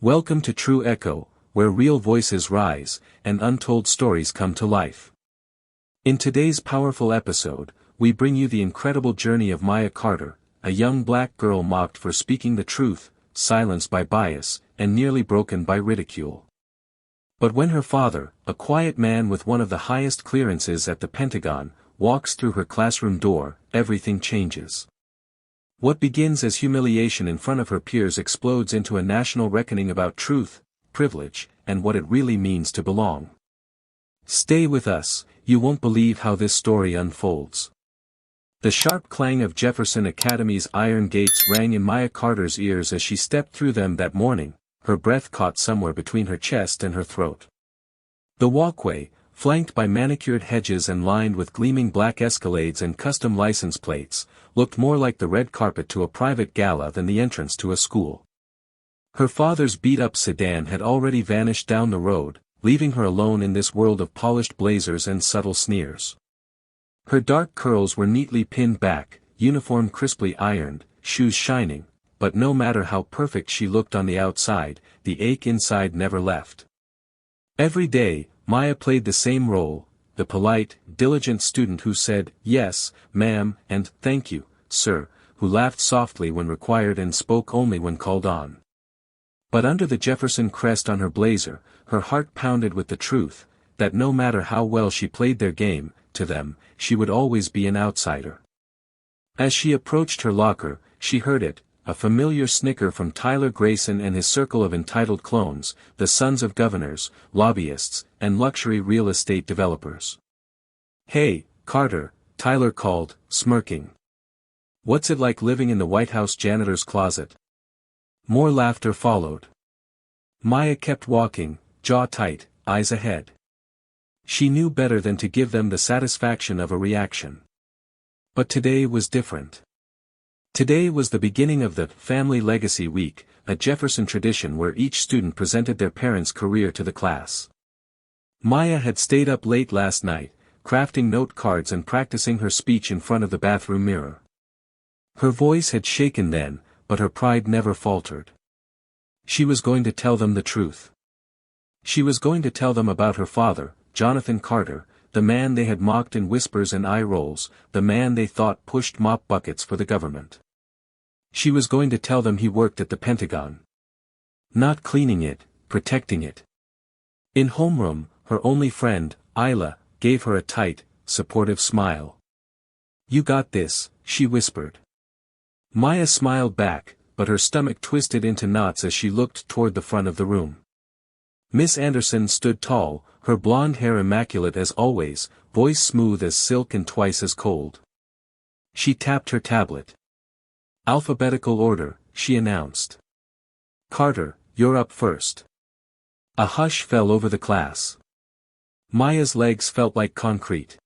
Welcome to True Echo, where real voices rise, and untold stories come to life. In today's powerful episode, we bring you the incredible journey of Maya Carter, a young black girl mocked for speaking the truth, silenced by bias, and nearly broken by ridicule. But when her father, a quiet man with one of the highest clearances at the Pentagon, walks through her classroom door, everything changes. What begins as humiliation in front of her peers explodes into a national reckoning about truth, privilege, and what it really means to belong. Stay with us, you won't believe how this story unfolds. The sharp clang of Jefferson Academy's iron gates rang in Maya Carter's ears as she stepped through them that morning, her breath caught somewhere between her chest and her throat. The walkway, flanked by manicured hedges and lined with gleaming black escalades and custom license plates, looked more like the red carpet to a private gala than the entrance to a school. Her father's beat-up sedan had already vanished down the road, leaving her alone in this world of polished blazers and subtle sneers. Her dark curls were neatly pinned back, uniform crisply ironed, shoes shining, but no matter how perfect she looked on the outside, the ache inside never left. Every day, Maya played the same role, the polite, diligent student who said, "Yes, ma'am," and "Thank you, sir," who laughed softly when required and spoke only when called on. But under the Jefferson crest on her blazer, her heart pounded with the truth, that no matter how well she played their game, to them, she would always be an outsider. As she approached her locker, she heard it, a familiar snicker from Tyler Grayson and his circle of entitled clones, the sons of governors, lobbyists, and luxury real estate developers. "Hey, Carter," Tyler called, smirking. "What's it like living in the White House janitor's closet?" More laughter followed. Maya kept walking, jaw tight, eyes ahead. She knew better than to give them the satisfaction of a reaction. But today was different. Today was the beginning of the Family Legacy Week, a Jefferson tradition where each student presented their parents' career to the class. Maya had stayed up late last night, crafting note cards and practicing her speech in front of the bathroom mirror. Her voice had shaken then, but her pride never faltered. She was going to tell them the truth. She was going to tell them about her father, Jonathan Carter, the man they had mocked in whispers and eye rolls, the man they thought pushed mop buckets for the government. She was going to tell them he worked at the Pentagon. Not cleaning it, protecting it. In homeroom, her only friend, Isla, gave her a tight, supportive smile. "You got this," she whispered. Maya smiled back, but her stomach twisted into knots as she looked toward the front of the room. Miss Anderson stood tall, her blonde hair immaculate as always, voice smooth as silk and twice as cold. She tapped her tablet. "Alphabetical order," she announced. "Carter, you're up first." A hush fell over the class. Maya's legs felt like concrete.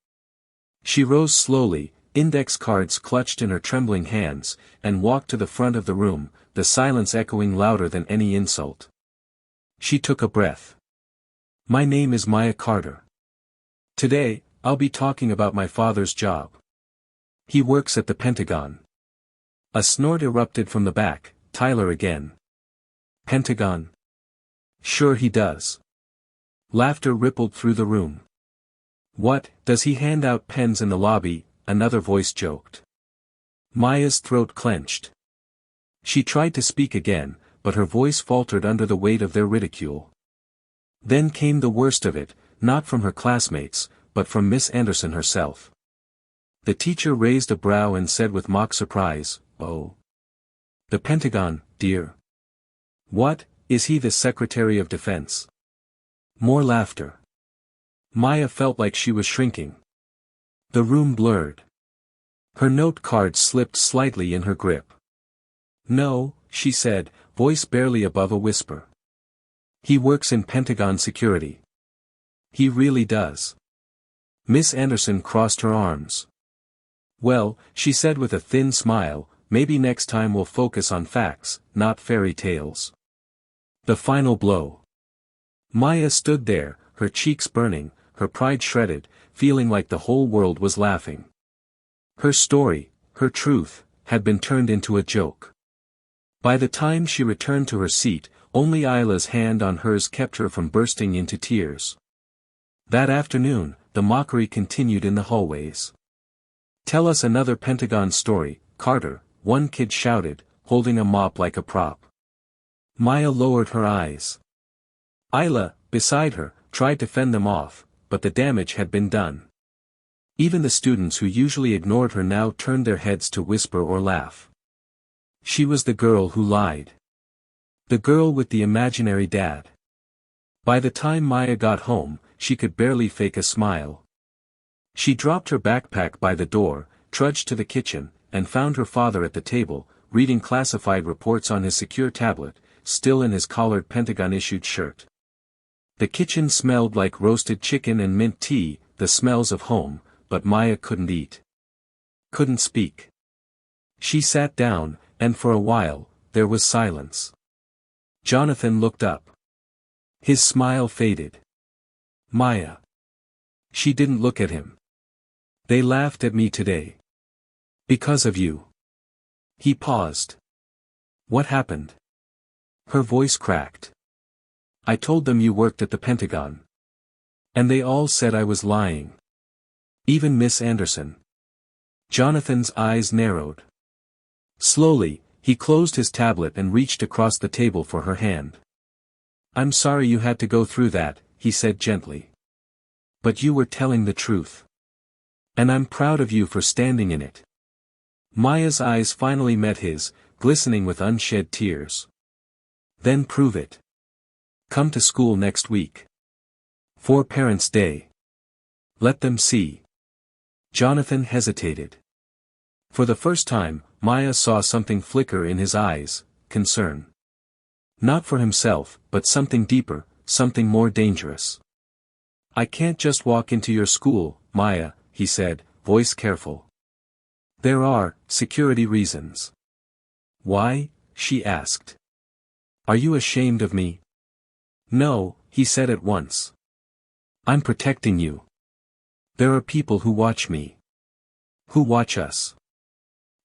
She rose slowly, index cards clutched in her trembling hands, and walked to the front of the room, the silence echoing louder than any insult. She took a breath. "My name is Maya Carter. Today, I'll be talking about my father's job. He works at the Pentagon." A snort erupted from the back, Tyler again. "Pentagon? Sure he does." Laughter rippled through the room. "What, does he hand out pens in the lobby?" another voice joked. Maya's throat clenched. She tried to speak again, but her voice faltered under the weight of their ridicule. Then came the worst of it, not from her classmates, but from Miss Anderson herself. The teacher raised a brow and said with mock surprise, "Oh. The Pentagon, dear. What, is he the Secretary of Defense?" More laughter. Maya felt like she was shrinking. The room blurred. Her note cards slipped slightly in her grip. "No," she said, voice barely above a whisper. "He works in Pentagon security. He really does." Miss Anderson crossed her arms. "Well," she said with a thin smile, "maybe next time we'll focus on facts, not fairy tales." The final blow. Maya stood there, her cheeks burning, her pride shredded, feeling like the whole world was laughing. Her story, her truth, had been turned into a joke. By the time she returned to her seat, Only Isla's hand on hers kept her from bursting into tears. That afternoon, the mockery continued in the hallways. "Tell us another Pentagon story, Carter," one kid shouted, holding a mop like a prop. Maya lowered her eyes. Isla, beside her, tried to fend them off, but the damage had been done. Even the students who usually ignored her now turned their heads to whisper or laugh. She was the girl who lied. The girl with the imaginary dad. By the time Maya got home, she could barely fake a smile. She dropped her backpack by the door, trudged to the kitchen, and found her father at the table, reading classified reports on his secure tablet, still in his collared Pentagon-issued shirt. The kitchen smelled like roasted chicken and mint tea, the smells of home, but Maya couldn't eat. Couldn't speak. She sat down, and for a while, there was silence. Jonathan looked up. His smile faded. "Maya." She didn't look at him. "They laughed at me today. Because of you." He paused. "What happened?" Her voice cracked. "I told them you worked at the Pentagon. And they all said I was lying. Even Miss Anderson." Jonathan's eyes narrowed. Slowly, he closed his tablet and reached across the table for her hand. "I'm sorry you had to go through that," he said gently. "But you were telling the truth. And I'm proud of you for standing in it." Maya's eyes finally met his, glistening with unshed tears. "Then prove it. Come to school next week. For Parents' Day. Let them see." Jonathan hesitated. For the first time, Maya saw something flicker in his eyes, concern. Not for himself, but something deeper, something more dangerous. "I can't just walk into your school, Maya," he said, voice careful. "There are security reasons." "Why?" she asked. "Are you ashamed of me?" "No," he said at once. "I'm protecting you. There are people who watch me. Who watch us.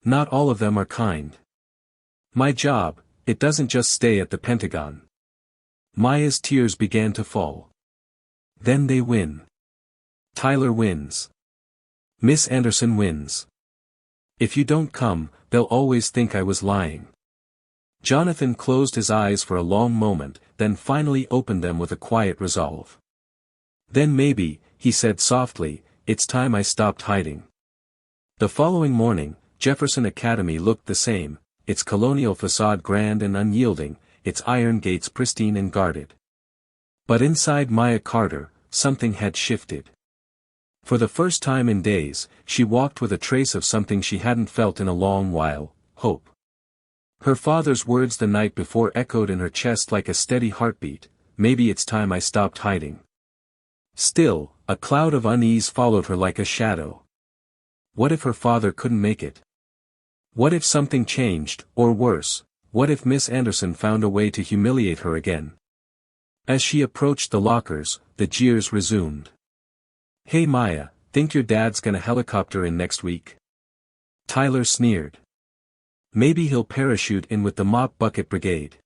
Not all of them are kind. My job, it doesn't just stay at the Pentagon." Maya's tears began to fall. "Then they win. Tyler wins. Miss Anderson wins. If you don't come, they'll always think I was lying." Jonathan closed his eyes for a long moment, then finally opened them with a quiet resolve. "Then maybe," he said softly, "it's time I stopped hiding." The following morning, Jefferson Academy looked the same, its colonial facade grand and unyielding, its iron gates pristine and guarded. But inside Maya Carter, something had shifted. For the first time in days, she walked with a trace of something she hadn't felt in a long while, hope. Her father's words the night before echoed in her chest like a steady heartbeat, "Maybe it's time I stopped hiding." Still, a cloud of unease followed her like a shadow. What if her father couldn't make it? What if something changed, or worse, what if Miss Anderson found a way to humiliate her again? As she approached the lockers, the jeers resumed. "Hey Maya, think your dad's gonna helicopter in next week?" Tyler sneered. "Maybe he'll parachute in with the mop bucket brigade."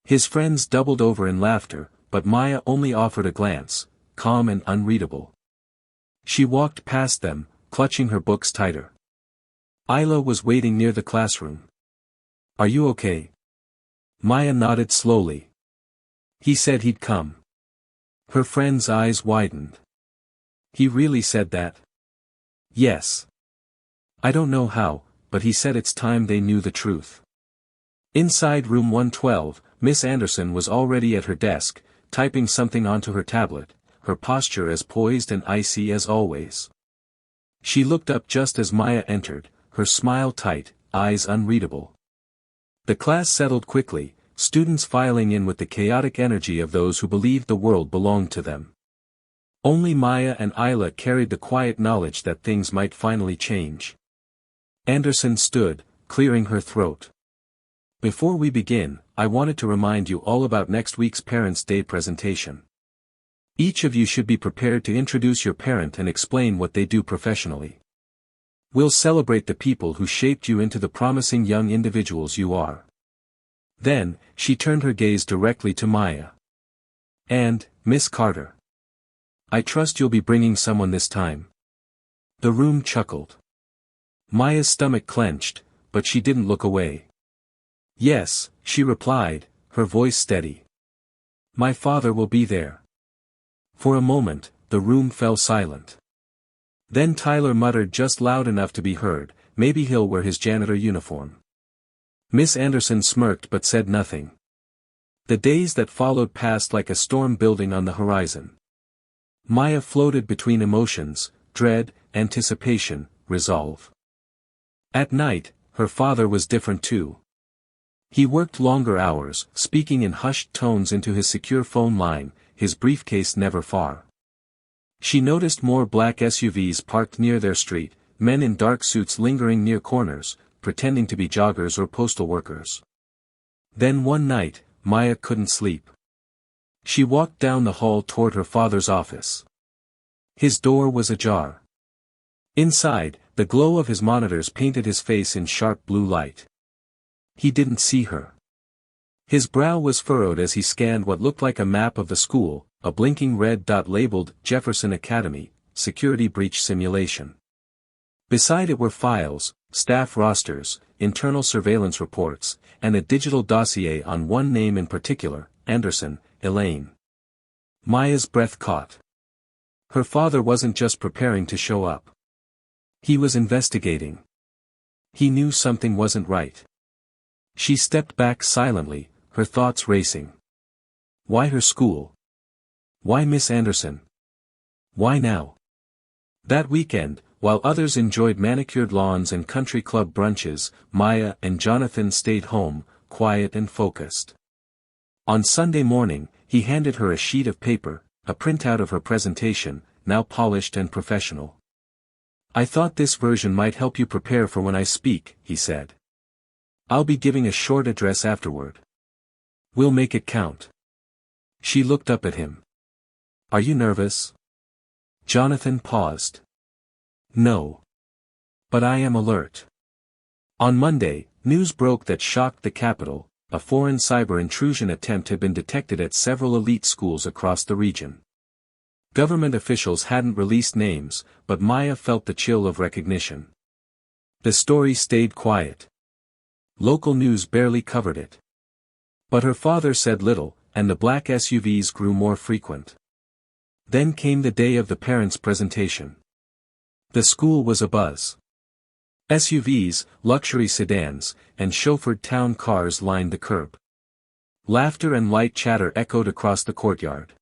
His friends doubled over in laughter, but Maya only offered a glance, calm and unreadable. She walked past them, clutching her books tighter. Isla was waiting near the classroom. "Are you okay?" Maya nodded slowly. "He said he'd come." Her friend's eyes widened. "He really said that?" "Yes. I don't know how, but he said it's time they knew the truth." Inside room 112, Miss Anderson was already at her desk, typing something onto her tablet, her posture as poised and icy as always. She looked up just as Maya entered, her smile tight, eyes unreadable. The class settled quickly, students filing in with the chaotic energy of those who believed the world belonged to them. Only Maya and Isla carried the quiet knowledge that things might finally change. Anderson stood, clearing her throat. "Before we begin, I wanted to remind you all about next week's Parents' Day presentation. Each of you should be prepared to introduce your parent and explain what they do professionally. We'll celebrate the people who shaped you into the promising young individuals you are." Then, she turned her gaze directly to Maya. "And, Miss Carter. I trust you'll be bringing someone this time." The room chuckled. Maya's stomach clenched, but she didn't look away. "Yes," she replied, her voice steady. "My father will be there." For a moment, the room fell silent. Then Tyler muttered just loud enough to be heard, "Maybe he'll wear his janitor uniform." Miss Anderson smirked but said nothing. The days that followed passed like a storm building on the horizon. Maya floated between emotions, dread, anticipation, resolve. At night, her father was different too. He worked longer hours, speaking in hushed tones into his secure phone line, his briefcase never far. She noticed more black SUVs parked near their street, men in dark suits lingering near corners, pretending to be joggers or postal workers. Then one night, Maya couldn't sleep. She walked down the hall toward her father's office. His door was ajar. Inside, the glow of his monitors painted his face in sharp blue light. He didn't see her. His brow was furrowed as he scanned what looked like a map of the school, a blinking red dot labeled Jefferson Academy, Security Breach Simulation. Beside it were files, staff rosters, internal surveillance reports, and a digital dossier on one name in particular, Anderson, Elaine. Maya's breath caught. Her father wasn't just preparing to show up. He was investigating. He knew something wasn't right. She stepped back silently, her thoughts racing. Why her school? Why Miss Anderson? Why now? That weekend, while others enjoyed manicured lawns and country club brunches, Maya and Jonathan stayed home, quiet and focused. On Sunday morning, he handed her a sheet of paper, a printout of her presentation, now polished and professional. "I thought this version might help you prepare for when I speak," he said. "I'll be giving a short address afterward. We'll make it count." She looked up at him. "Are you nervous?" Jonathan paused. "No. But I am alert." On Monday, news broke that shocked the Capitol. A foreign cyber intrusion attempt had been detected at several elite schools across the region. Government officials hadn't released names, but Maya felt the chill of recognition. The story stayed quiet. Local news barely covered it. But her father said little, and the black SUVs grew more frequent. Then came the day of the parents' presentation. The school was abuzz. SUVs, luxury sedans, and chauffeured town cars lined the curb. Laughter and light chatter echoed across the courtyard.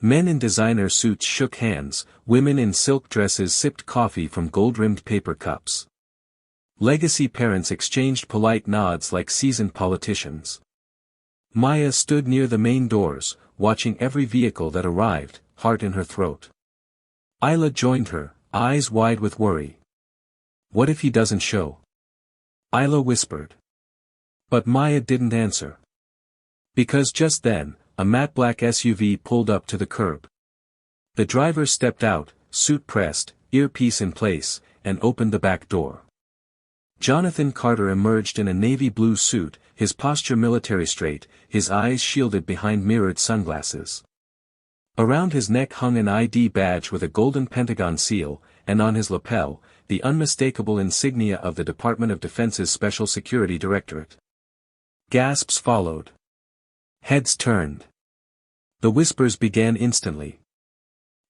Men in designer suits shook hands, women in silk dresses sipped coffee from gold-rimmed paper cups. Legacy parents exchanged polite nods like seasoned politicians. Maya stood near the main doors, watching every vehicle that arrived, heart in her throat. Isla joined her, eyes wide with worry. "What if he doesn't show?" Isla whispered. But Maya didn't answer. Because just then, a matte black SUV pulled up to the curb. The driver stepped out, suit pressed, earpiece in place, and opened the back door. Jonathan Carter emerged in a navy blue suit, his posture military straight, his eyes shielded behind mirrored sunglasses. Around his neck hung an ID badge with a golden Pentagon seal, and on his lapel, the unmistakable insignia of the Department of Defense's Special Security Directorate. Gasps followed. Heads turned. The whispers began instantly.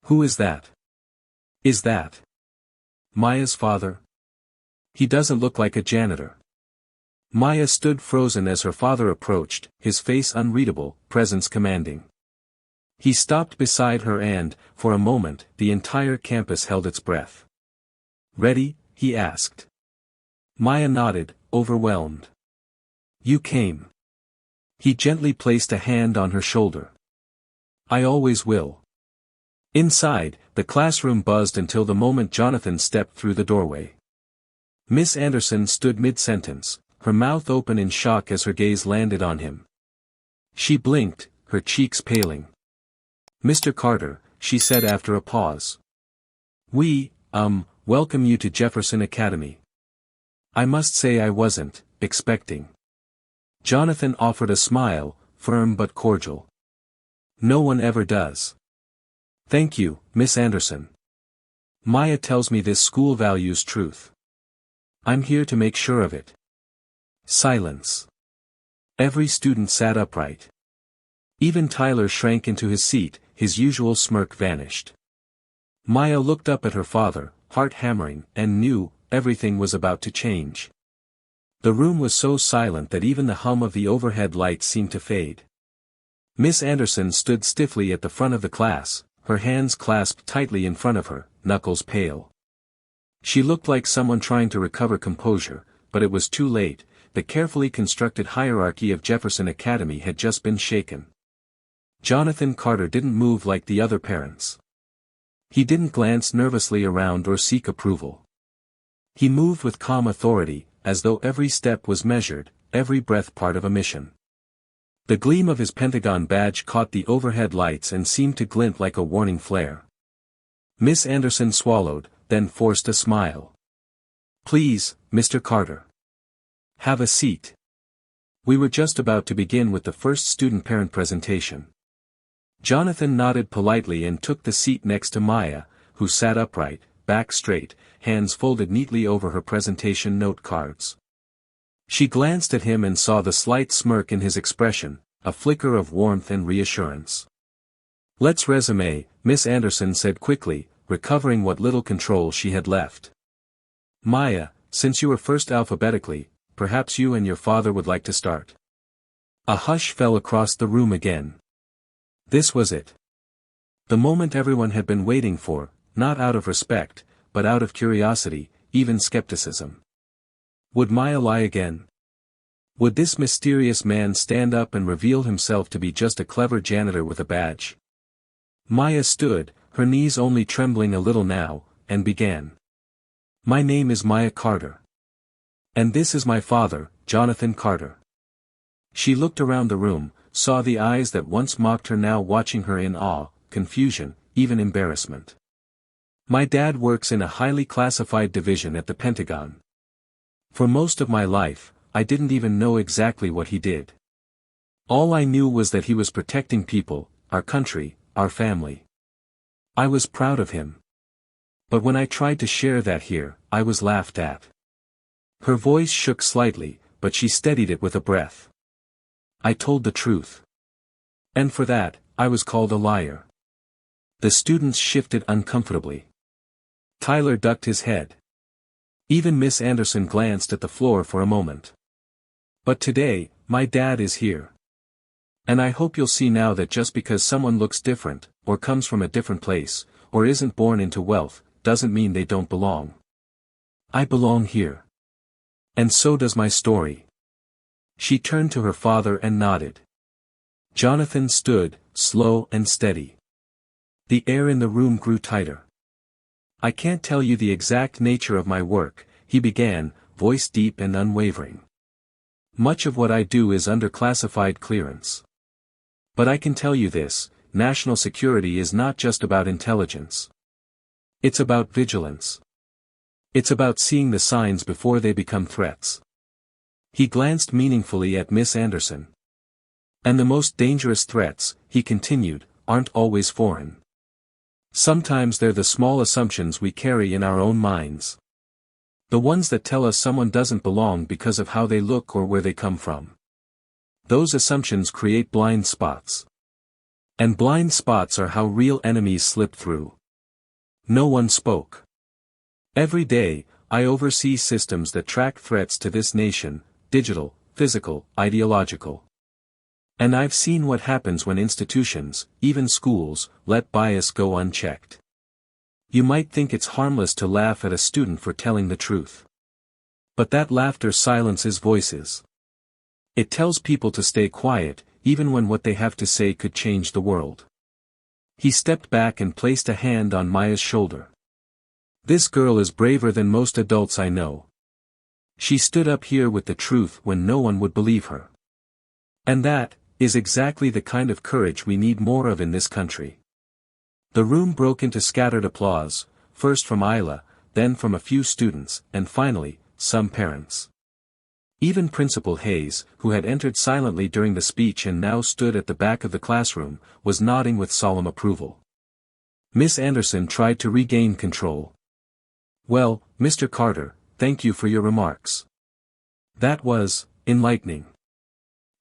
"Who is that? Is that Maya's father? He doesn't look like a janitor." Maya stood frozen as her father approached, his face unreadable, presence commanding. He stopped beside her and, for a moment, the entire campus held its breath. "Ready?" he asked. Maya nodded, overwhelmed. "You came." He gently placed a hand on her shoulder. "I always will." Inside, the classroom buzzed until the moment Jonathan stepped through the doorway. Miss Anderson stood mid-sentence, her mouth open in shock as her gaze landed on him. She blinked, her cheeks paling. "Mr. Carter," she said after a pause. "We, welcome you to Jefferson Academy. I must say I wasn't expecting." Jonathan offered a smile, firm but cordial. No one ever does. Thank you, Miss Anderson. Maya tells me this school values truth. I'm here to make sure of it. Silence. Every student sat upright. Even Tyler shrank into his seat, his usual smirk vanished. Maya looked up at her father, heart hammering, and knew everything was about to change. The room was so silent that even the hum of the overhead lights seemed to fade. Miss Anderson stood stiffly at the front of the class, her hands clasped tightly in front of her, knuckles pale. She looked like someone trying to recover composure, but it was too late. The carefully constructed hierarchy of Jefferson Academy had just been shaken. Jonathan Carter didn't move like the other parents. He didn't glance nervously around or seek approval. He moved with calm authority, as though every step was measured, every breath part of a mission. The gleam of his Pentagon badge caught the overhead lights and seemed to glint like a warning flare. Miss Anderson swallowed, then forced a smile. Please, Mr. Carter. Have a seat. We were just about to begin with the first student-parent presentation. Jonathan nodded politely and took the seat next to Maya, who sat upright, back straight, hands folded neatly over her presentation note cards. She glanced at him and saw the slight smirk in his expression, a flicker of warmth and reassurance. Let's resume, Miss Anderson said quickly, recovering what little control she had left. Maya, since you were first alphabetically, perhaps you and your father would like to start. A hush fell across the room again. This was it. The moment everyone had been waiting for, not out of respect, but out of curiosity, even skepticism. Would Maya lie again? Would this mysterious man stand up and reveal himself to be just a clever janitor with a badge? Maya stood, her knees only trembling a little now, and began. My name is Maya Carter. And this is my father, Jonathan Carter. She looked around the room, saw the eyes that once mocked her now watching her in awe, confusion, even embarrassment. My dad works in a highly classified division at the Pentagon. For most of my life, I didn't even know exactly what he did. All I knew was that he was protecting people, our country, our family. I was proud of him. But when I tried to share that here, I was laughed at. Her voice shook slightly, but she steadied it with a breath. I told the truth. And for that, I was called a liar. The students shifted uncomfortably. Tyler ducked his head. Even Miss Anderson glanced at the floor for a moment. But today, my dad is here. And I hope you'll see now that just because someone looks different, or comes from a different place, or isn't born into wealth, doesn't mean they don't belong. I belong here. And so does my story. She turned to her father and nodded. Jonathan stood, slow and steady. The air in the room grew tighter. I can't tell you the exact nature of my work, he began, voice deep and unwavering. Much of what I do is under classified clearance. But I can tell you this, national security is not just about intelligence. It's about vigilance. It's about seeing the signs before they become threats. He glanced meaningfully at Miss Anderson. And the most dangerous threats, he continued, aren't always foreign. Sometimes they're the small assumptions we carry in our own minds. The ones that tell us someone doesn't belong because of how they look or where they come from. Those assumptions create blind spots. And blind spots are how real enemies slip through. No one spoke. Every day, I oversee systems that track threats to this nation, digital, physical, ideological. And I've seen what happens when institutions, even schools, let bias go unchecked. You might think it's harmless to laugh at a student for telling the truth. But that laughter silences voices. It tells people to stay quiet, even when what they have to say could change the world. He stepped back and placed a hand on Maya's shoulder. This girl is braver than most adults I know. She stood up here with the truth when no one would believe her. And that is exactly the kind of courage we need more of in this country. The room broke into scattered applause, first from Isla, then from a few students, and finally, some parents. Even Principal Hayes, who had entered silently during the speech and now stood at the back of the classroom, was nodding with solemn approval. Miss Anderson tried to regain control. "Well, Mr. Carter, thank you for your remarks. That was enlightening."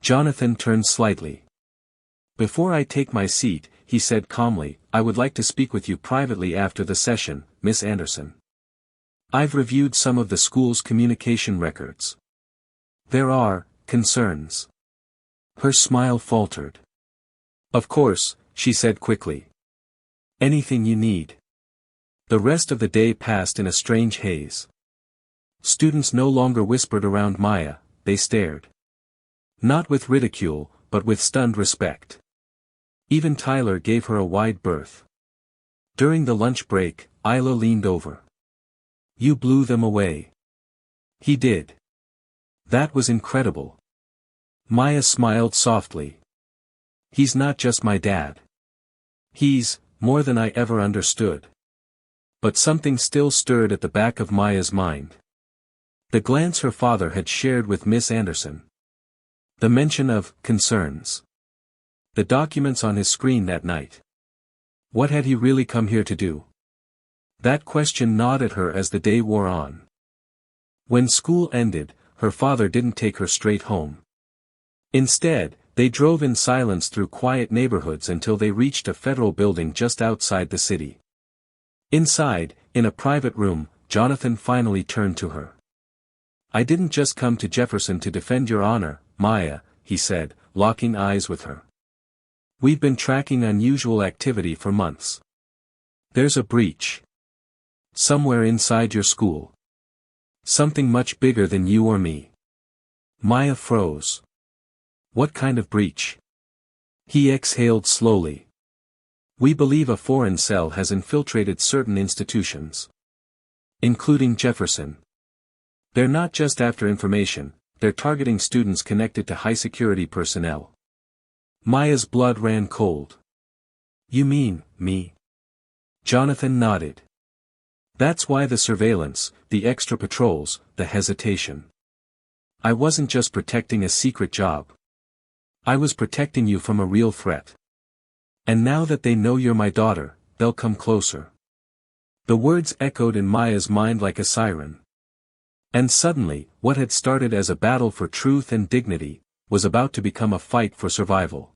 Jonathan turned slightly. "Before I take my seat," he said calmly, "I would like to speak with you privately after the session, Miss Anderson. I've reviewed some of the school's communication records. There are concerns." Her smile faltered. "Of course," she said quickly. "Anything you need." The rest of the day passed in a strange haze. Students no longer whispered around Maya, they stared. Not with ridicule, but with stunned respect. Even Tyler gave her a wide berth. During the lunch break, Isla leaned over. "You blew them away." "He did. That was incredible." Maya smiled softly. "He's not just my dad. He's more than I ever understood." But something still stirred at the back of Maya's mind. The glance her father had shared with Miss Anderson. The mention of concerns. The documents on his screen that night. What had he really come here to do? That question gnawed at her as the day wore on. When school ended, her father didn't take her straight home. Instead, they drove in silence through quiet neighborhoods until they reached a federal building just outside the city. Inside, in a private room, Jonathan finally turned to her. "I didn't just come to Jefferson to defend your honor, Maya," he said, locking eyes with her. "We've been tracking unusual activity for months. There's a breach. Somewhere inside your school. Something much bigger than you or me." Maya froze. "What kind of breach?" He exhaled slowly. "We believe a foreign cell has infiltrated certain institutions. Including Jefferson. They're not just after information, they're targeting students connected to high-security personnel." Maya's blood ran cold. "You mean, me?" Jonathan nodded. "That's why the surveillance, the extra patrols, the hesitation. I wasn't just protecting a secret job. I was protecting you from a real threat. And now that they know you're my daughter, they'll come closer." The words echoed in Maya's mind like a siren. And suddenly, what had started as a battle for truth and dignity, was about to become a fight for survival.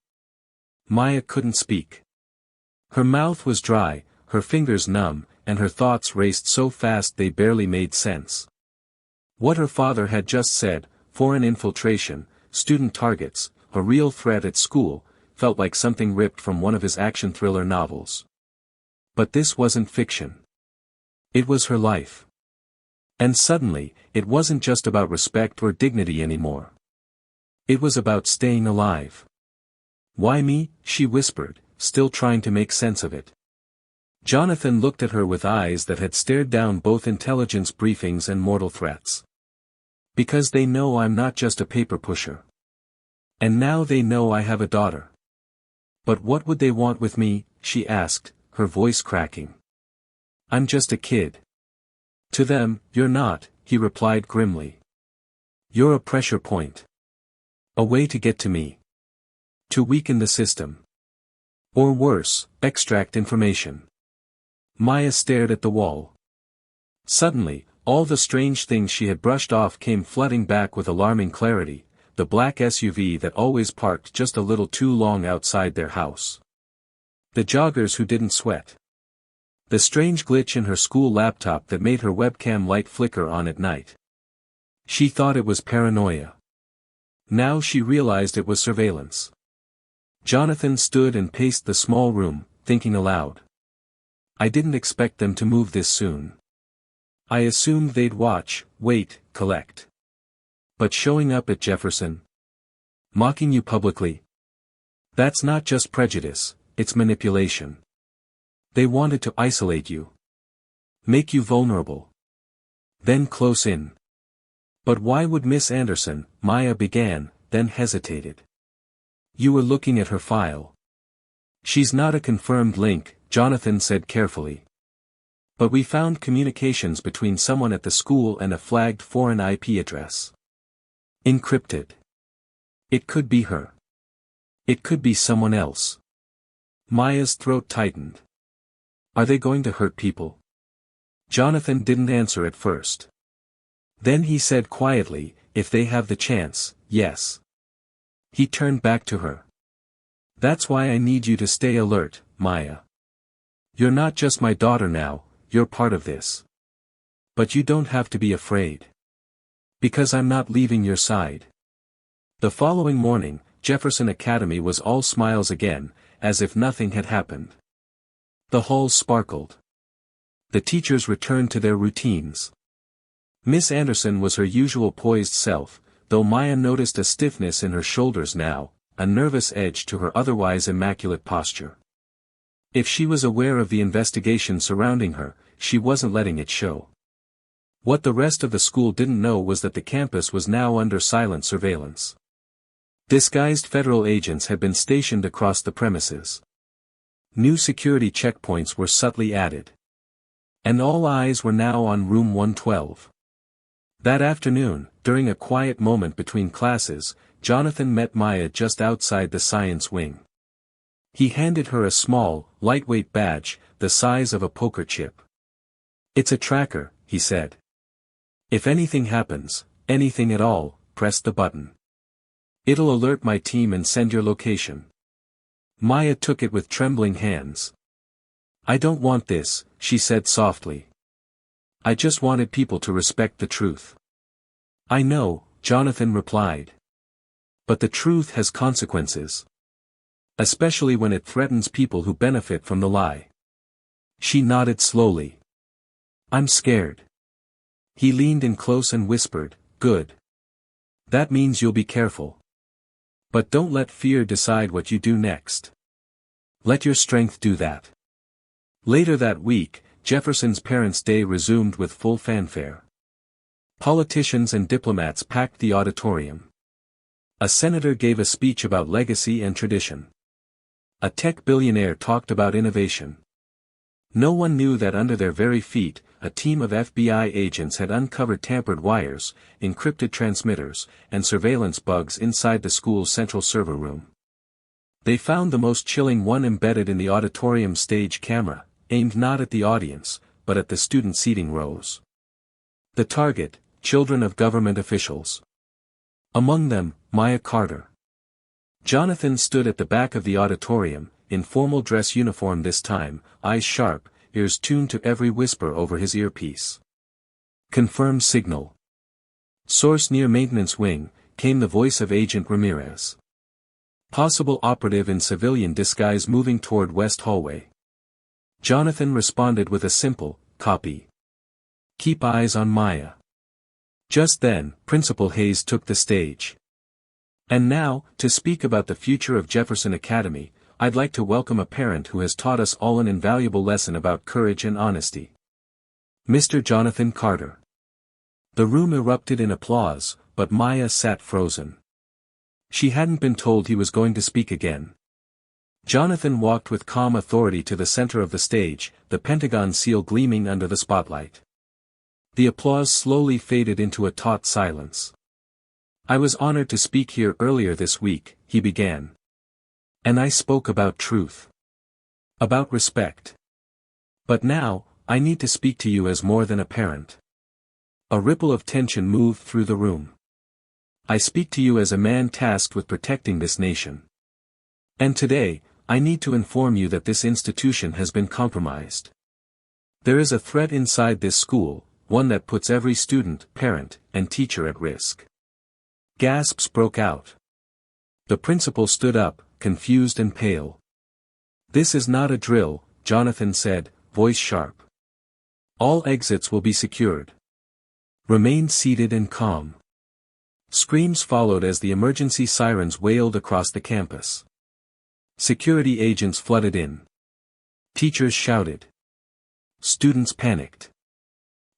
Maya couldn't speak. Her mouth was dry, her fingers numb, and her thoughts raced so fast they barely made sense. What her father had just said, foreign infiltration, student targets, a real threat at school, felt like something ripped from one of his action thriller novels. But this wasn't fiction. It was her life. And suddenly, it wasn't just about respect or dignity anymore. It was about staying alive. "Why me?" she whispered, still trying to make sense of it. Jonathan looked at her with eyes that had stared down both intelligence briefings and mortal threats. "Because they know I'm not just a paper pusher. And now they know I have a daughter." "But what would they want with me?" she asked, her voice cracking. "I'm just a kid." "To them, you're not," he replied grimly. "You're a pressure point. A way to get to me. To weaken the system. Or worse, extract information." Maya stared at the wall. Suddenly, all the strange things she had brushed off came flooding back with alarming clarity, the black SUV that always parked just a little too long outside their house. The joggers who didn't sweat. The strange glitch in her school laptop that made her webcam light flicker on at night. She thought it was paranoia. Now she realized it was surveillance. Jonathan stood and paced the small room, thinking aloud. "I didn't expect them to move this soon. I assumed they'd watch, wait, collect. But showing up at Jefferson? Mocking you publicly? That's not just prejudice, it's manipulation. They wanted to isolate you. Make you vulnerable. Then close in." "But why would Miss Anderson?" Maya began, then hesitated. "You were looking at her file." "She's not a confirmed link," Jonathan said carefully. "But we found communications between someone at the school and a flagged foreign IP address. Encrypted. It could be her. It could be someone else. Maya's throat tightened. Are they going to hurt people? Jonathan didn't answer at first. Then he said quietly, if they have the chance, yes. He turned back to her. That's why I need you to stay alert, Maya. You're not just my daughter now, you're part of this. But you don't have to be afraid. Because I'm not leaving your side. The following morning, Jefferson Academy was all smiles again, as if nothing had happened. The halls sparkled. The teachers returned to their routines. Miss Anderson was her usual poised self, though Maya noticed a stiffness in her shoulders now, a nervous edge to her otherwise immaculate posture. If she was aware of the investigation surrounding her, she wasn't letting it show. What the rest of the school didn't know was that the campus was now under silent surveillance. Disguised federal agents had been stationed across the premises. New security checkpoints were subtly added. And all eyes were now on room 112. That afternoon, during a quiet moment between classes, Jonathan met Maya just outside the science wing. He handed her a small, lightweight badge, the size of a poker chip. It's a tracker, he said. If anything happens, anything at all, press the button. It'll alert my team and send your location. Maya took it with trembling hands. I don't want this, she said softly. I just wanted people to respect the truth. I know, Jonathan replied. But the truth has consequences. Especially when it threatens people who benefit from the lie. She nodded slowly. I'm scared. He leaned in close and whispered, good. That means you'll be careful. But don't let fear decide what you do next. Let your strength do that. Later that week, Jefferson's Parents' Day resumed with full fanfare. Politicians and diplomats packed the auditorium. A senator gave a speech about legacy and tradition. A tech billionaire talked about innovation. No one knew that under their very feet, a team of FBI agents had uncovered tampered wires, encrypted transmitters, and surveillance bugs inside the school's central server room. They found the most chilling one embedded in the auditorium stage camera, aimed not at the audience, but at the student seating rows. The target, children of government officials. Among them, Maya Carter. Jonathan stood at the back of the auditorium, in formal dress uniform this time, eyes sharp, ears tuned to every whisper over his earpiece. Confirm signal. Source near maintenance wing, came the voice of Agent Ramirez. Possible operative in civilian disguise moving toward West Hallway. Jonathan responded with a simple, copy. Keep eyes on Maya. Just then, Principal Hayes took the stage. And now, to speak about the future of Jefferson Academy, I'd like to welcome a parent who has taught us all an invaluable lesson about courage and honesty. Mr. Jonathan Carter. The room erupted in applause, but Maya sat frozen. She hadn't been told he was going to speak again. Jonathan walked with calm authority to the center of the stage, the Pentagon seal gleaming under the spotlight. The applause slowly faded into a taut silence. I was honored to speak here earlier this week, he began. And I spoke about truth. About respect. But now, I need to speak to you as more than a parent. A ripple of tension moved through the room. I speak to you as a man tasked with protecting this nation. And today, I need to inform you that this institution has been compromised. There is a threat inside this school, one that puts every student, parent, and teacher at risk. Gasps broke out. The principal stood up, confused and pale. This is not a drill, Jonathan said, voice sharp. All exits will be secured. Remain seated and calm. Screams followed as the emergency sirens wailed across the campus. Security agents flooded in. Teachers shouted. Students panicked.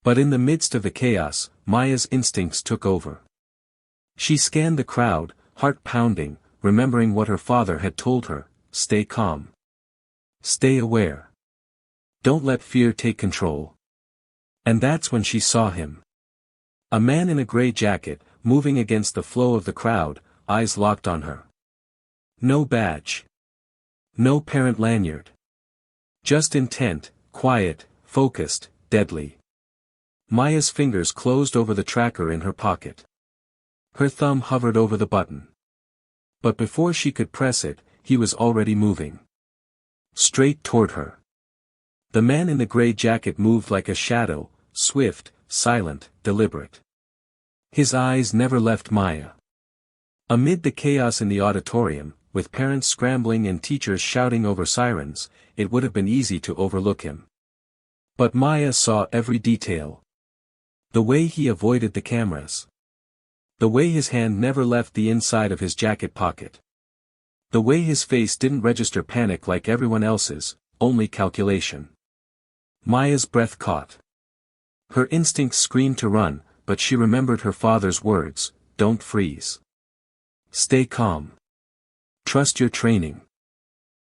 But in the midst of the chaos, Maya's instincts took over. She scanned the crowd, heart pounding, remembering what her father had told her, stay calm. Stay aware. Don't let fear take control. And that's when she saw him. A man in a gray jacket, moving against the flow of the crowd, eyes locked on her. No badge. No parent lanyard. Just intent, quiet, focused, deadly. Maya's fingers closed over the tracker in her pocket. Her thumb hovered over the button. But before she could press it, he was already moving. Straight toward her. The man in the gray jacket moved like a shadow, swift, silent, deliberate. His eyes never left Maya. Amid the chaos in the auditorium, with parents scrambling and teachers shouting over sirens, it would have been easy to overlook him. But Maya saw every detail. The way he avoided the cameras. The way his hand never left the inside of his jacket pocket. The way his face didn't register panic like everyone else's, only calculation. Maya's breath caught. Her instincts screamed to run, but she remembered her father's words, "Don't freeze. Stay calm. Trust your training."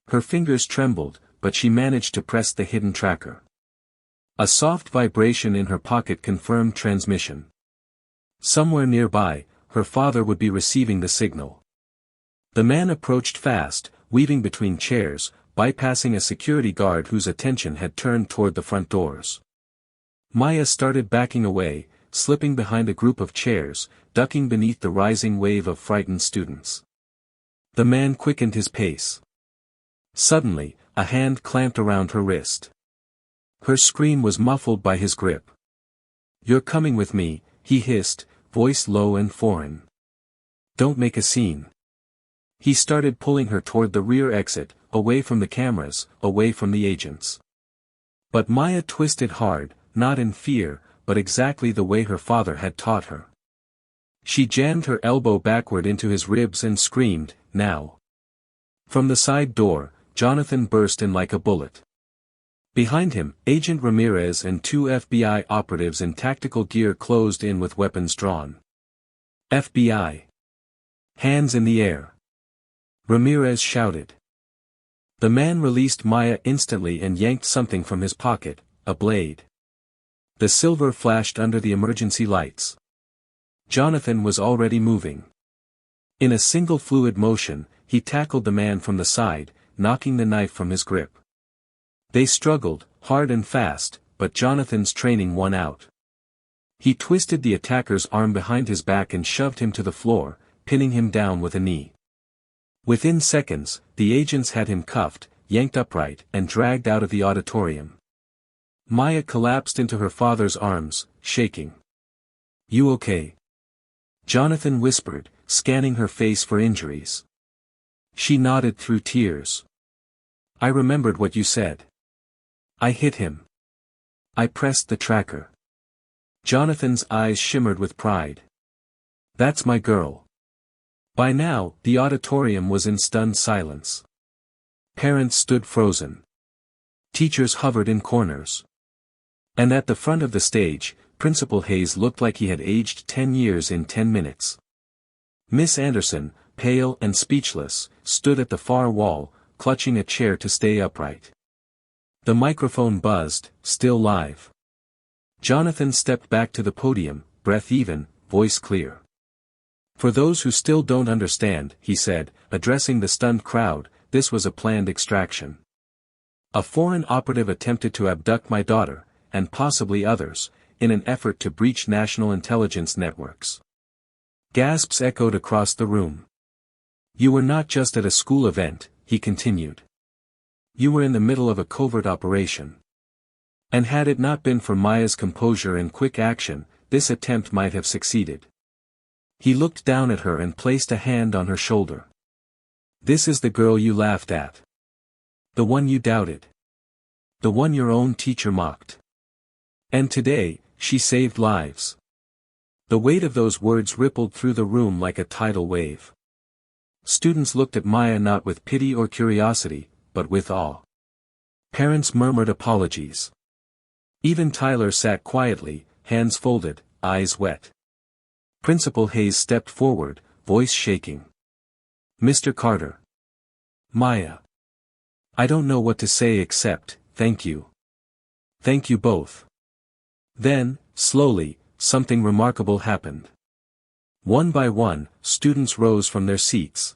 Her fingers trembled, but she managed to press the hidden tracker. A soft vibration in her pocket confirmed transmission. Somewhere nearby, her father would be receiving the signal. The man approached fast, weaving between chairs, bypassing a security guard whose attention had turned toward the front doors. Maya started backing away, slipping behind a group of chairs, ducking beneath the rising wave of frightened students. The man quickened his pace. Suddenly, a hand clamped around her wrist. Her scream was muffled by his grip. "You're coming with me," he hissed, voice low and foreign. "Don't make a scene." He started pulling her toward the rear exit, away from the cameras, away from the agents. But Maya twisted hard, not in fear, but exactly the way her father had taught her. She jammed her elbow backward into his ribs and screamed, "Now!" From the side door, Jonathan burst in like a bullet. Behind him, Agent Ramirez and 2 FBI operatives in tactical gear closed in with weapons drawn. "FBI! Hands in the air!" Ramirez shouted. The man released Maya instantly and yanked something from his pocket, a blade. The silver flashed under the emergency lights. Jonathan was already moving. In a single fluid motion, he tackled the man from the side, knocking the knife from his grip. They struggled, hard and fast, but Jonathan's training won out. He twisted the attacker's arm behind his back and shoved him to the floor, pinning him down with a knee. Within seconds, the agents had him cuffed, yanked upright, and dragged out of the auditorium. Maya collapsed into her father's arms, shaking. "You okay?" Jonathan whispered, scanning her face for injuries. She nodded through tears. "I remembered what you said. I hit him. I pressed the tracker." Jonathan's eyes shimmered with pride. "That's my girl." By now, the auditorium was in stunned silence. Parents stood frozen. Teachers hovered in corners. And at the front of the stage, Principal Hayes looked like he had aged 10 years in 10 minutes. Miss Anderson, pale and speechless, stood at the far wall, clutching a chair to stay upright. The microphone buzzed, still live. Jonathan stepped back to the podium, breath even, voice clear. "For those who still don't understand," he said, addressing the stunned crowd, "this was a planned extraction. A foreign operative attempted to abduct my daughter, and possibly others, in an effort to breach national intelligence networks." Gasps echoed across the room. "You were not just at a school event," he continued. "You were in the middle of a covert operation. And had it not been for Maya's composure and quick action, this attempt might have succeeded." He looked down at her and placed a hand on her shoulder. "This is the girl you laughed at. The one you doubted. The one your own teacher mocked. And today, she saved lives." The weight of those words rippled through the room like a tidal wave. Students looked at Maya not with pity or curiosity, but with awe. Parents murmured apologies. Even Tyler sat quietly, hands folded, eyes wet. Principal Hayes stepped forward, voice shaking. "Mr. Carter. Maya. I don't know what to say except, thank you. Thank you both." Then, slowly, something remarkable happened. One by one, students rose from their seats.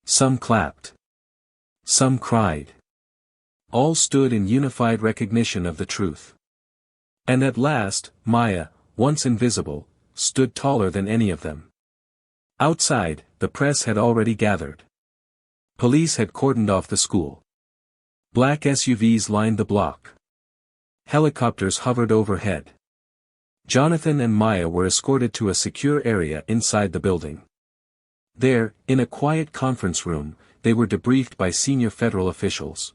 Some clapped. Some cried. All stood in unified recognition of the truth. And at last, Maya, once invisible, stood taller than any of them. Outside, the press had already gathered. Police had cordoned off the school. Black SUVs lined the block. Helicopters hovered overhead. Jonathan and Maya were escorted to a secure area inside the building. There, in a quiet conference room, they were debriefed by senior federal officials.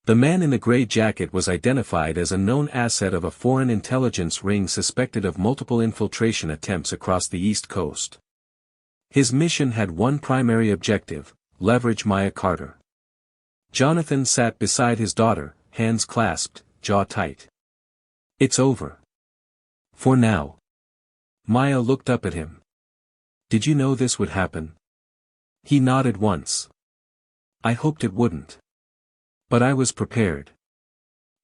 The man in the gray jacket was identified as a known asset of a foreign intelligence ring suspected of multiple infiltration attempts across the East Coast. His mission had one primary objective: leverage Maya Carter. Jonathan sat beside his daughter, hands clasped, jaw tight. "It's over. For now." Maya looked up at him. "Did you know this would happen?" He nodded once. "I hoped it wouldn't. But I was prepared."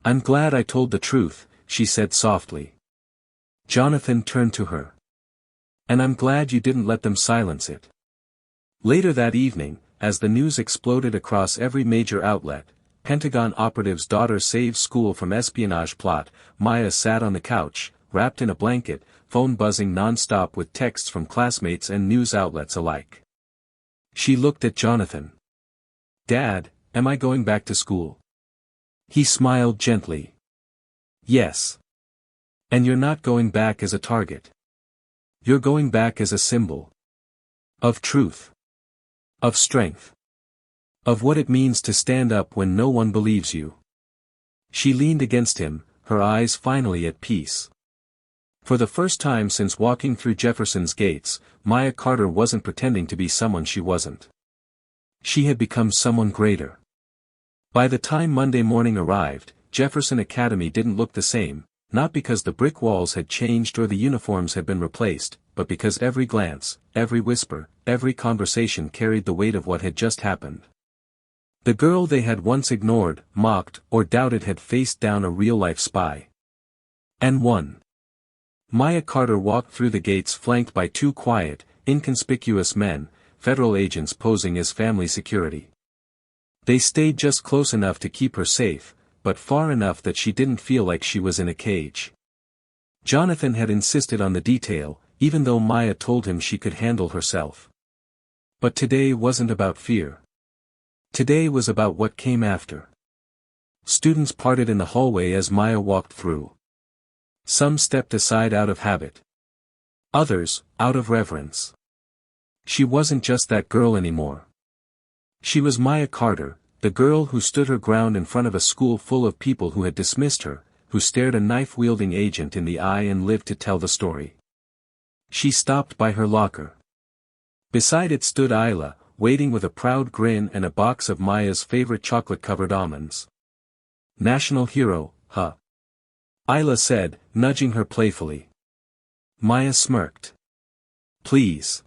"I'm glad I told the truth," she said softly. Jonathan turned to her. "And I'm glad you didn't let them silence it." Later that evening, as the news exploded across every major outlet, Pentagon operative's daughter saves school from espionage plot, Maya sat on the couch, wrapped in a blanket, phone buzzing non-stop with texts from classmates and news outlets alike. She looked at Jonathan. "Dad, am I going back to school?" He smiled gently. "Yes. And you're not going back as a target. You're going back as a symbol. Of truth. Of strength. Of what it means to stand up when no one believes you." She leaned against him, her eyes finally at peace. For the first time since walking through Jefferson's gates, Maya Carter wasn't pretending to be someone she wasn't. She had become someone greater. By the time Monday morning arrived, Jefferson Academy didn't look the same, not because the brick walls had changed or the uniforms had been replaced, but because every glance, every whisper, every conversation carried the weight of what had just happened. The girl they had once ignored, mocked, or doubted had faced down a real-life spy. And won. Maya Carter walked through the gates flanked by two quiet, inconspicuous men, federal agents posing as family security. They stayed just close enough to keep her safe, but far enough that she didn't feel like she was in a cage. Jonathan had insisted on the detail, even though Maya told him she could handle herself. But today wasn't about fear. Today was about what came after. Students parted in the hallway as Maya walked through. Some stepped aside out of habit. Others, out of reverence. She wasn't just that girl anymore. She was Maya Carter, the girl who stood her ground in front of a school full of people who had dismissed her, who stared a knife-wielding agent in the eye and lived to tell the story. She stopped by her locker. Beside it stood Isla, waiting with a proud grin and a box of Maya's favorite chocolate-covered almonds. "National hero, huh?" Isla said, nudging her playfully. Maya smirked. "Please.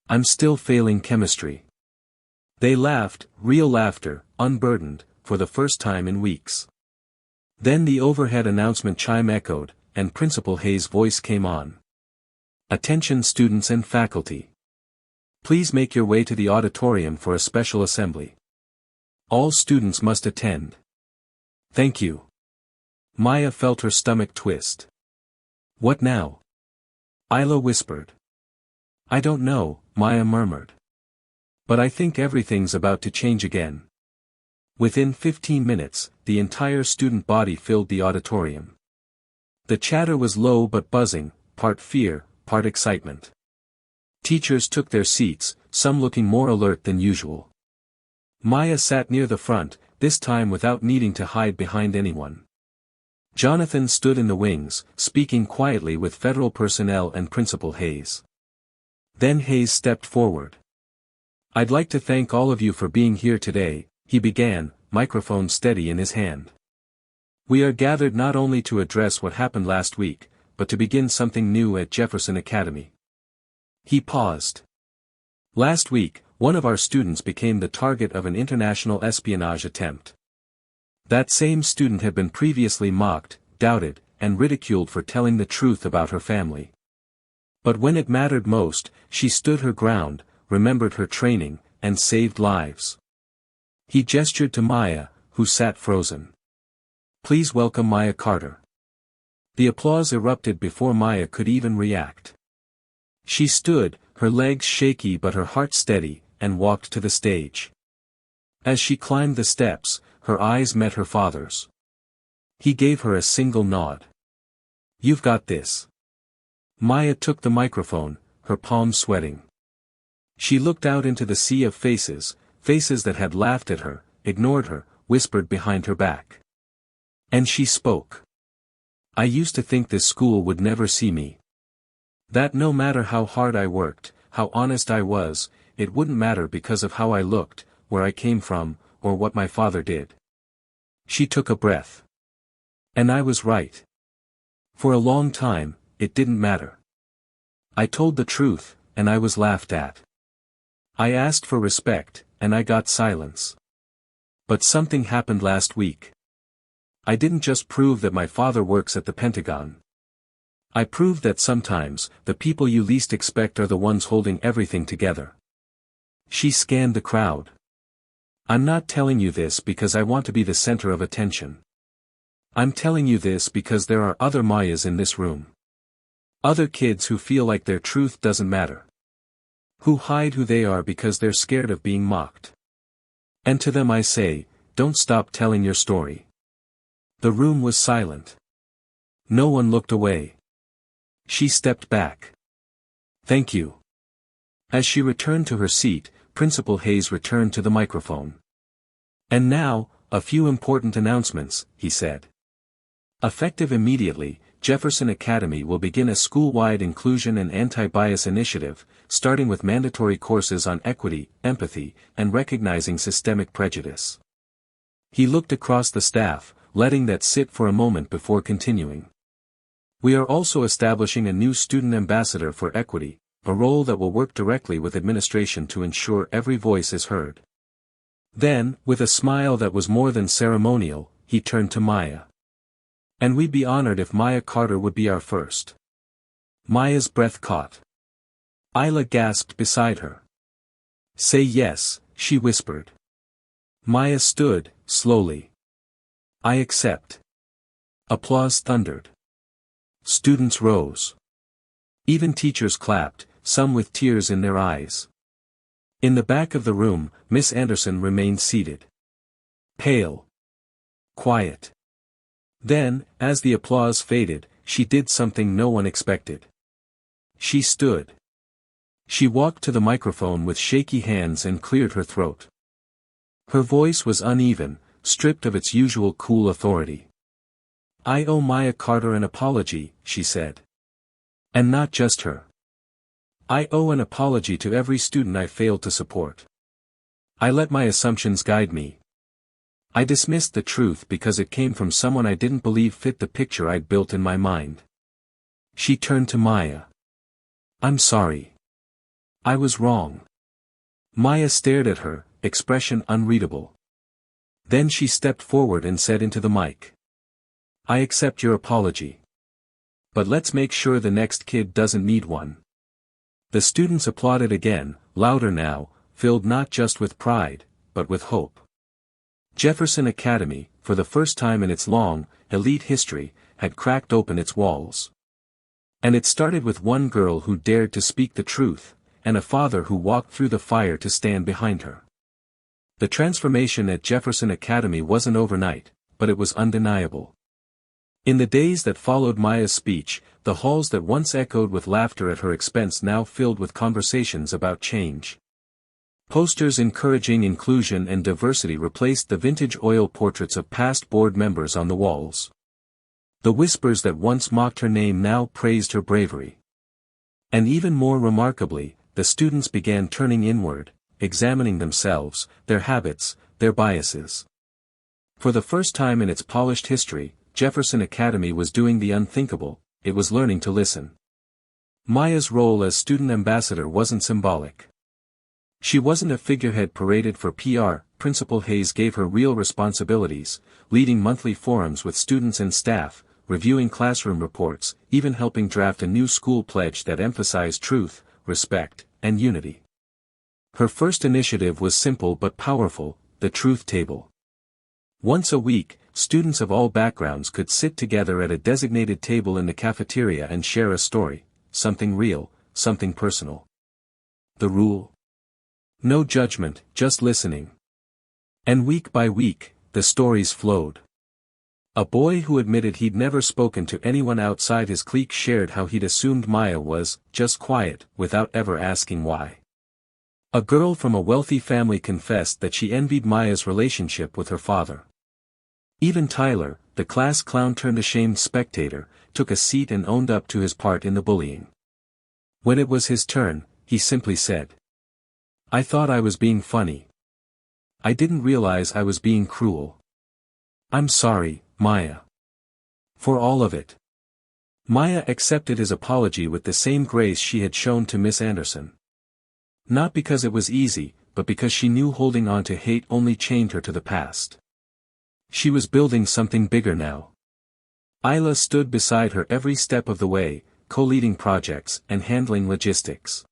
I'm still failing chemistry." They laughed, real laughter, unburdened, for the first time in weeks. Then the overhead announcement chime echoed, and Principal Hayes' voice came on. "Attention students and faculty. Please make your way to the auditorium for a special assembly. All students must attend. Thank you." Maya felt her stomach twist. "What now?" Isla whispered. "I don't know," Maya murmured. "But I think everything's about to change again." Within 15 minutes, the entire student body filled the auditorium. The chatter was low but buzzing, part fear, part excitement. Teachers took their seats, some looking more alert than usual. Maya sat near the front, this time without needing to hide behind anyone. Jonathan stood in the wings, speaking quietly with federal personnel and Principal Hayes. Then Hayes stepped forward. "I'd like to thank all of you for being here today," he began, microphone steady in his hand. "We are gathered not only to address what happened last week, but to begin something new at Jefferson Academy." He paused. "Last week, one of our students became the target of an international espionage attempt. That same student had been previously mocked, doubted, and ridiculed for telling the truth about her family. But when it mattered most, she stood her ground, remembered her training, and saved lives. He gestured to Maya, who sat frozen. "Please welcome Maya Carter." The applause erupted before Maya could even react. She stood, her legs shaky but her heart steady, and walked to the stage. As she climbed the steps, her eyes met her father's. He gave her a single nod. "You've got this." Maya took the microphone, her palms sweating. She looked out into the sea of faces, faces that had laughed at her, ignored her, whispered behind her back. And she spoke. "I used to think this school would never see me. That no matter how hard I worked, how honest I was, it wouldn't matter because of how I looked, where I came from, or what my father did." She took a breath. "And I was right. For a long time, it didn't matter. I told the truth, and I was laughed at. I asked for respect, and I got silence. But something happened last week. I didn't just prove that my father works at the Pentagon. I proved that sometimes, the people you least expect are the ones holding everything together." She scanned the crowd. "I'm not telling you this because I want to be the center of attention. I'm telling you this because there are other Mayas in this room. Other kids who feel like their truth doesn't matter. Who hide who they are because they're scared of being mocked. And to them I say, don't stop telling your story." The room was silent. No one looked away. She stepped back. "Thank you." As she returned to her seat, Principal Hayes returned to the microphone. "And now, a few important announcements," he said. "Effective immediately, Jefferson Academy will begin a school-wide inclusion and anti-bias initiative, starting with mandatory courses on equity, empathy, and recognizing systemic prejudice." He looked across the staff, letting that sit for a moment before continuing. "We are also establishing a new student ambassador for equity, a role that will work directly with administration to ensure every voice is heard." Then, with a smile that was more than ceremonial, he turned to Maya. "And we'd be honored if Maya Carter would be our first." Maya's breath caught. Isla gasped beside her. "Say yes," she whispered. Maya stood, slowly. "I accept." Applause thundered. Students rose. Even teachers clapped, some with tears in their eyes. In the back of the room, Miss Anderson remained seated. Pale. Quiet. Then, as the applause faded, she did something no one expected. She stood. She walked to the microphone with shaky hands and cleared her throat. Her voice was uneven, stripped of its usual cool authority. "I owe Maya Carter an apology," she said. "And not just her. I owe an apology to every student I failed to support. I let my assumptions guide me. I dismissed the truth because it came from someone I didn't believe fit the picture I'd built in my mind." She turned to Maya. "I'm sorry. I was wrong." Maya stared at her, expression unreadable. Then she stepped forward and said into the mic. "I accept your apology. But let's make sure the next kid doesn't need one." The students applauded again, louder now, filled not just with pride, but with hope. Jefferson Academy, for the first time in its long, elite history, had cracked open its walls. And it started with one girl who dared to speak the truth, and a father who walked through the fire to stand behind her. The transformation at Jefferson Academy wasn't overnight, but it was undeniable. In the days that followed Maya's speech, the halls that once echoed with laughter at her expense now filled with conversations about change. Posters encouraging inclusion and diversity replaced the vintage oil portraits of past board members on the walls. The whispers that once mocked her name now praised her bravery. And even more remarkably, the students began turning inward, examining themselves, their habits, their biases. For the first time in its polished history, Jefferson Academy was doing the unthinkable, it was learning to listen. Maya's role as student ambassador wasn't symbolic. She wasn't a figurehead paraded for PR, Principal Hayes gave her real responsibilities, leading monthly forums with students and staff, reviewing classroom reports, even helping draft a new school pledge that emphasized truth, respect, and unity. Her first initiative was simple but powerful: the truth table. Once a week, students of all backgrounds could sit together at a designated table in the cafeteria and share a story, something real, something personal. The rule? No judgment, just listening. And week by week, the stories flowed. A boy who admitted he'd never spoken to anyone outside his clique shared how he'd assumed Maya was just quiet, without ever asking why. A girl from a wealthy family confessed that she envied Maya's relationship with her father. Even Tyler, the class clown turned ashamed spectator, took a seat and owned up to his part in the bullying. When it was his turn, he simply said, "I thought I was being funny. I didn't realize I was being cruel. I'm sorry, Maya. For all of it." Maya accepted his apology with the same grace she had shown to Miss Anderson. Not because it was easy, but because she knew holding on to hate only chained her to the past. She was building something bigger now. Isla stood beside her every step of the way, co-leading projects and handling logistics.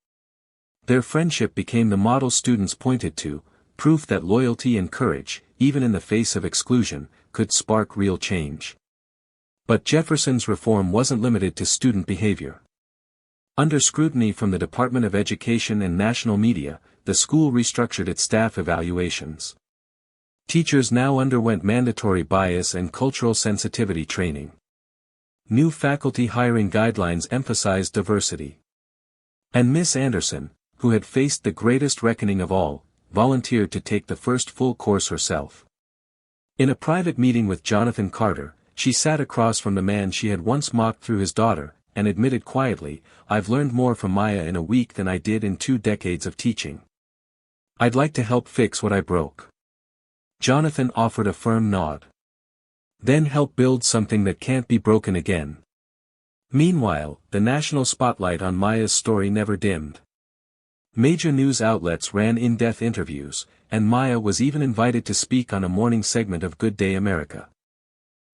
Their friendship became the model students pointed to, proof that loyalty and courage, even in the face of exclusion, could spark real change. But Jefferson's reform wasn't limited to student behavior. Under scrutiny from the Department of Education and national media, the school restructured its staff evaluations. Teachers now underwent mandatory bias and cultural sensitivity training. New faculty hiring guidelines emphasized diversity. And Miss Anderson, who had faced the greatest reckoning of all, volunteered to take the first full course herself. In a private meeting with Jonathan Carter, she sat across from the man she had once mocked through his daughter, and admitted quietly, "I've learned more from Maya in a week than I did in 2 decades of teaching. I'd like to help fix what I broke." Jonathan offered a firm nod. "Then help build something that can't be broken again." Meanwhile, the national spotlight on Maya's story never dimmed. Major news outlets ran in-depth interviews, and Maya was even invited to speak on a morning segment of Good Day America.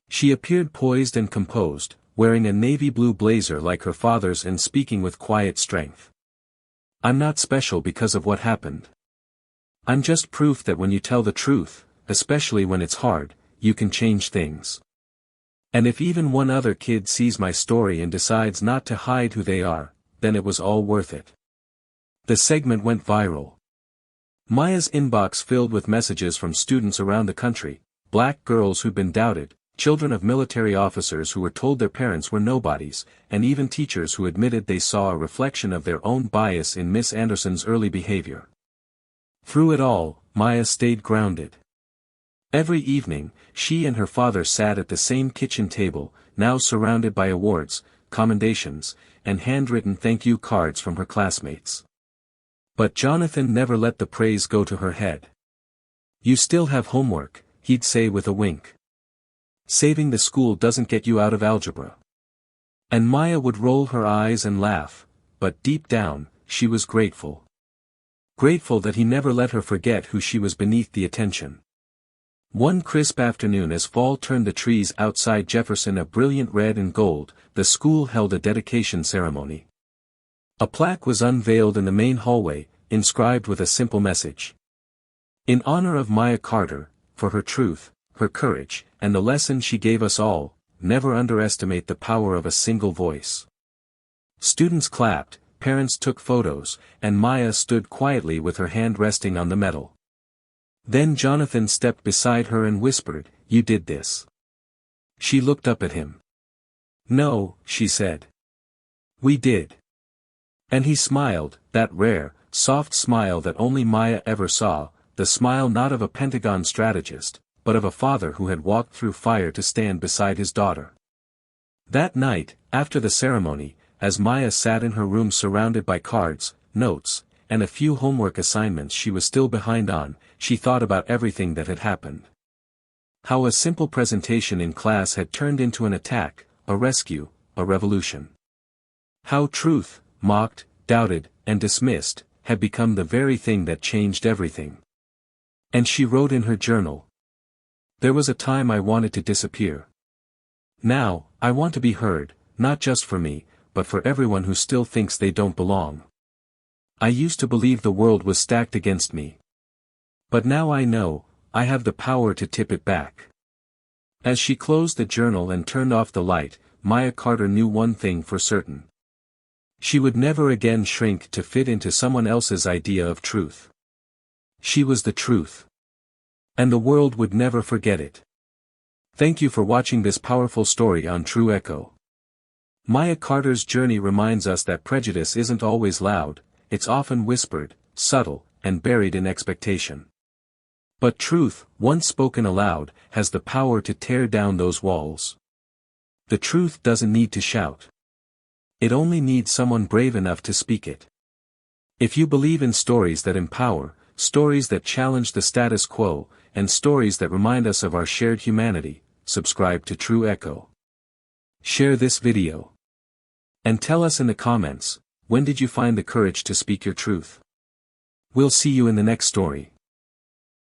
She appeared poised and composed, wearing a navy blue blazer like her father's and speaking with quiet strength. "I'm not special because of what happened. I'm just proof that when you tell the truth, especially when it's hard, you can change things. And if even one other kid sees my story and decides not to hide who they are, then it was all worth it." The segment went viral. Maya's inbox filled with messages from students around the country, black girls who'd been doubted, children of military officers who were told their parents were nobodies, and even teachers who admitted they saw a reflection of their own bias in Miss Anderson's early behavior. Through it all, Maya stayed grounded. Every evening, she and her father sat at the same kitchen table, now surrounded by awards, commendations, and handwritten thank you cards from her classmates. But Jonathan never let the praise go to her head. "You still have homework," he'd say with a wink. "Saving the school doesn't get you out of algebra." And Maya would roll her eyes and laugh, but deep down, she was grateful. Grateful that he never let her forget who she was beneath the attention. One crisp afternoon as fall turned the trees outside Jefferson a brilliant red and gold, the school held a dedication ceremony. A plaque was unveiled in the main hallway, inscribed with a simple message. "In honor of Maya Carter, for her truth, her courage, and the lesson she gave us all, never underestimate the power of a single voice." Students clapped, parents took photos, and Maya stood quietly with her hand resting on the medal. Then Jonathan stepped beside her and whispered, "You did this." She looked up at him. "No," she said. "We did." And he smiled, that rare, soft smile that only Maya ever saw, the smile not of a Pentagon strategist, but of a father who had walked through fire to stand beside his daughter. That night, after the ceremony, as Maya sat in her room surrounded by cards, notes, and a few homework assignments she was still behind on, she thought about everything that had happened. How a simple presentation in class had turned into an attack, a rescue, a revolution. How truth, mocked, doubted, and dismissed, had become the very thing that changed everything. And she wrote in her journal, "There was a time I wanted to disappear. Now, I want to be heard, not just for me, but for everyone who still thinks they don't belong. I used to believe the world was stacked against me. But now I know, I have the power to tip it back. As she closed the journal and turned off the light, Maya Carter knew one thing for certain. She would never again shrink to fit into someone else's idea of truth. She was the truth. And the world would never forget it. Thank you for watching this powerful story on True Echo. Maya Carter's journey reminds us that prejudice isn't always loud, it's often whispered, subtle, and buried in expectation. But truth, once spoken aloud, has the power to tear down those walls. The truth doesn't need to shout. It only needs someone brave enough to speak it. If you believe in stories that empower, stories that challenge the status quo, and stories that remind us of our shared humanity, subscribe to True Echo. Share this video. And tell us in the comments, when did you find the courage to speak your truth? We'll see you in the next story.